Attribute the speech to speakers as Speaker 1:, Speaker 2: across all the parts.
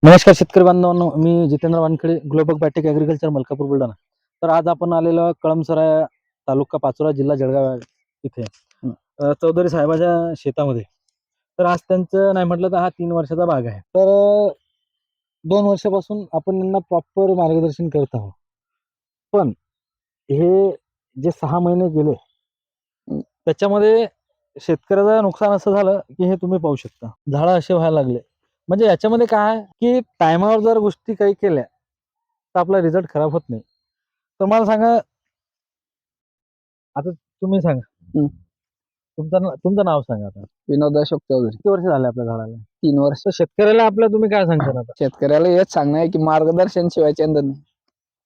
Speaker 1: नमस्कार शेतकरी बांधवांनो, मी Jitendra Wankhede, global biotech agriculture, Malkapur, Buldhana. तर आज आपण आलेलो आहे कळमसरा तालुका पाचोरा, जिल्हा जळगाव इथे चौधरी साहेबाच्या शेतामध्ये. तर आज त्यांचं नाही म्हटलं तर हा 3 वर्षाचा बाग आहे. तर 2 वर्षापासून आपण यांना प्रॉपर मार्गदर्शन करत आहोत. पण हे जे 6 महिने गेले त्याच्यामध्ये शेतकऱ्याचं नुकसान असं झालं की हे तुम्ही पाहू शकता. झाडं असे व्हायला लागले. म्हणजे याच्यामध्ये काय आहे की टायमावर जर गोष्टी काही केल्या तर आपला रिझल्ट खराब होत नाही. तर मला सांगा, आता तुम्ही सांगा,
Speaker 2: हं.
Speaker 1: तुमचं नाव सांगा आता.
Speaker 2: विनोद अशोक चौधरी.
Speaker 1: किती वर्ष झाले आपल्या झाडाला?
Speaker 2: 3 वर्ष.
Speaker 1: तर शेतकऱ्याला आपल्या तुम्ही काय सांगता आता?
Speaker 2: शेतकऱ्याला हेच सांगणं आहे की मार्गदर्शन शिवाय चंदन नाही.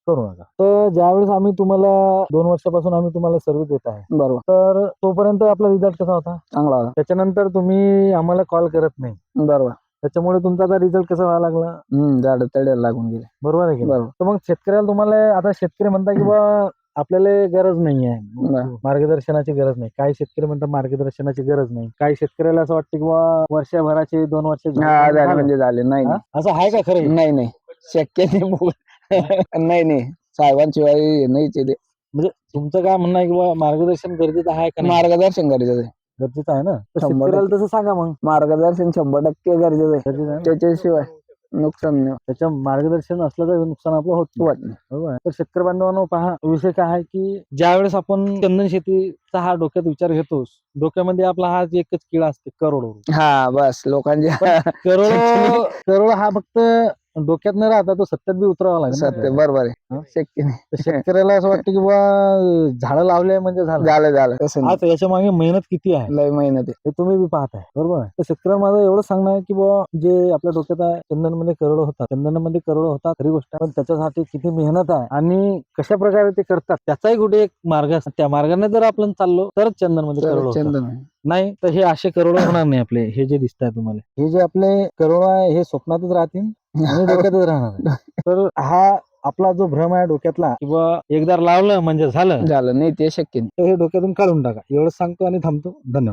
Speaker 1: करू नका. तर ज्यावेळेस आम्ही तुम्हाला 2 वर्षापासून आम्ही तुम्हाला सर्व्हिस देत आहे,
Speaker 2: बरोबर.
Speaker 1: तर तोपर्यंत आपला रिझल्ट कसा होता?
Speaker 2: चांगला होता.
Speaker 1: त्याच्यानंतर तुम्ही आम्हाला कॉल करत नाही.
Speaker 2: बरोबर.
Speaker 1: त्याच्यामुळे तुमचा आता रिझल्ट कसा व्हायला लागला?
Speaker 2: झाडं तळ्याला लागून गेले.
Speaker 1: बरोबर आहे की नाही?
Speaker 2: बरोबर.
Speaker 1: तर मग शेतकऱ्याला तुम्हाला आता शेतकरी म्हणता की बा आपल्याला गरज नाही आहे,
Speaker 2: बरं.
Speaker 1: मार्गदर्शनाची गरज नाही. काही शेतकरी म्हणतात मार्गदर्शनाची गरज नाही. काही शेतकऱ्याला असं वाटतं की बा वर्षभराचे 2 वर्ष
Speaker 2: हा, झाले म्हणजे झाले. नाही
Speaker 1: हा? असं आहे का खरं हे?
Speaker 2: नाही नाही शक्य नाही. नाही नाही साहेबांशिवाय हे नाहीच आहे ते.
Speaker 1: म्हणजे तुमचं काय म्हणणं आहे की बा मार्गदर्शन गरजेचं आहे का नाही?
Speaker 2: मार्गदर्शन गरजेचं आहे.
Speaker 1: गरजेचं आहे ना. तर
Speaker 2: 100%
Speaker 1: शेतकऱ्याला तसं सांगा मग.
Speaker 2: मार्गदर्शन 100% गरजेचं आहे.
Speaker 1: गरजेचं आहे ना?
Speaker 2: त्याच्याशिवाय नुकसान नाही
Speaker 1: त्याच्या मार्गदर्शन असलं तर नुकसान आपलं होत नाही.
Speaker 2: होत नाही.
Speaker 1: बरोबर आहे. तर शेतकरी बांधवांनो पहा, विषय काय आहे की ज्यावेळेस आपण चंदन शेतीचा हा डोक्यात विचार घेतो, डोक्यामध्ये आपला हा एकच किडा असते, करोडो.
Speaker 2: हा बस लोकांच्या
Speaker 1: करोडो करोडो हा फक्त डोक्यात न राहता तो सत्यात बी उतरावा लागेल ना
Speaker 2: सत्य
Speaker 1: आपल्याला.
Speaker 2: बरोबर
Speaker 1: हा?
Speaker 2: आहे. शक्य नाही.
Speaker 1: तर शेतकऱ्याला असं वाटतं की बा झाडं लावले म्हणजे झालं.
Speaker 2: झालं तसं नाही.
Speaker 1: आता याच्या मागे मेहनत किती आहे
Speaker 2: लय मेहनत आहे.
Speaker 1: हे तुम्ही बी पाहताय, बरोबर आहे. तर शेतकऱ्यांना माझं एवढं सांगणं आहे की बुवा जे आपल्या डोक्यात आहे, चंदनमध्ये करोडो होतात खरी गोष्ट आहे. पण त्याच्यासाठी किती मेहनत आहे आणि कशा प्रकारे ते करतात त्याचाही कुठे एक मार्ग असतो. त्या मार्गाने जर आपण चाललो तरच चंदनमध्ये करोडो होतात.
Speaker 2: चंदन आहे.
Speaker 1: नाही तर हे असे करोडो होणार नाही आपले. हे जे दिसत आहे तुम्हाला, हे जे आपले करोडो आहे हे स्वप्नातच राहतील आणि डोक्यातच राहणार आहे. तर हा आपला जो भ्रम आहे डोक्यातला किंवा एकदा लावलं म्हणजे झालं,
Speaker 2: झालं नाही ते शक्य नाही.
Speaker 1: तर हे डोक्यातून काढून टाका. एवढं सांगतो आणि थांबतो. धन्यवाद.